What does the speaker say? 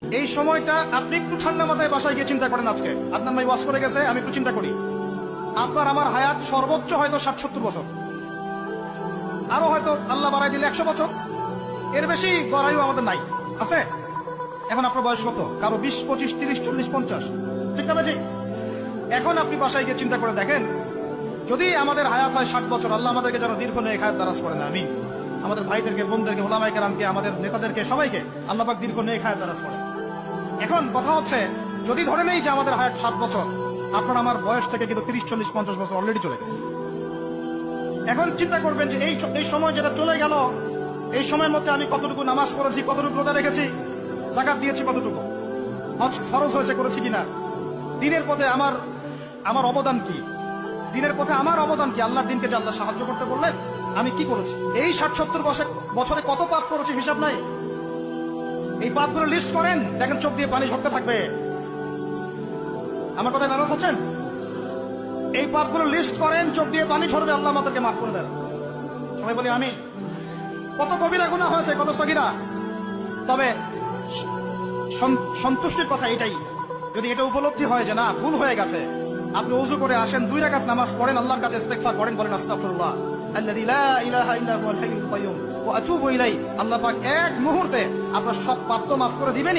এই সময়টা আপনি একটু ঠান্ডা মাথায় বাসায় গিয়ে চিন্তা করেন। আজকে আপনার ভাই ওয়াজ করে গেছে, আমি একটু চিন্তা করি, আপনার আমার হায়াত সর্বোচ্চ হয়তো 60-70 বছর, আরো হয়তো আল্লাহ বাড়াই দিলে 100 বছর, এর বেশি গড়াইও আমাদের নাই আছে। এখন আপনার বয়স কত? কারো 20, 25, 30, 40, 50, ঠিক না ভাই? এখন আপনি বাসায় গিয়ে চিন্তা করে দেখেন, যদি আমাদের হায়াত হয় 60 বছর, আল্লাহ আমাদেরকে যেন দীর্ঘ নেক হায়াত দারাজ করেন। আমি আমাদের ভাইদেরকে, বোনদেরকে, ওলামায়ে কেরামকে, আমাদের নেতাদেরকে, সবাইকে আল্লাহ পাক দীর্ঘ নেক হায়াত দারাজ করেন। এখন কথা হচ্ছে, যদি ধরে নেই যে আমাদের হায়াত 7 বছর, আপনার আমার বয়স থেকে কিন্তু 30, 40, 50 বছর অলরেডি চলে গেছে। এখন চিন্তা করবেন যে এই সময় যেটা চলে গেল, এই সময়ের মধ্যে আমি কতটুকু নামাজ পড়েছি, কতটুকু রোজা রেখেছি, যাকাত দিয়েছি, কতটুকু হজ ফরজ হয়েছে করেছি কিনা, দিনের পথে আমার অবদান কি, দিনের পথে আমার অবদান কি, আল্লাহর দিনকে যে আল্লাহ সাহায্য করতে বললেন আমি কি করেছি। এই 60-70 বছরে কত পাপ করেছি হিসাব নাই। এই পাপগুলো লিস্ট করেন, দেখেন চোখ দিয়ে পানি ঝরতে থাকবে। আমার কথায় নারাজ হচ্ছেন? এই পাপগুলো লিস্ট করেন, চোখ দিয়ে পানি ঝরবে, আল্লাহ আমাদেরকে মাফ করে দেন। সবাই বলি আমি। কত কবিরা গুনাহ হয়েছে, কত সগীরা। তবে সন্তুষ্টির কথা এটাই, যদি এটা উপলব্ধি হয় যে না ভুল হয়ে গেছে, আপনি ওযু করে আসেন, 2 রাকাত নামাজ পড়েন, আল্লাহর কাছে ইস্তেগফার করেন, বলেন আস্তাগফিরুল্লাহ আল্লাযী লা ইলাহা ইল্লা হুয়াল হাইয়ুল কাইয়্যুম ওয়া আতুবু ইলাইহি। আল্লাহ পাক এক মুহূর্তে আপনার সব পাপ তো মাফ করে দিবেনই।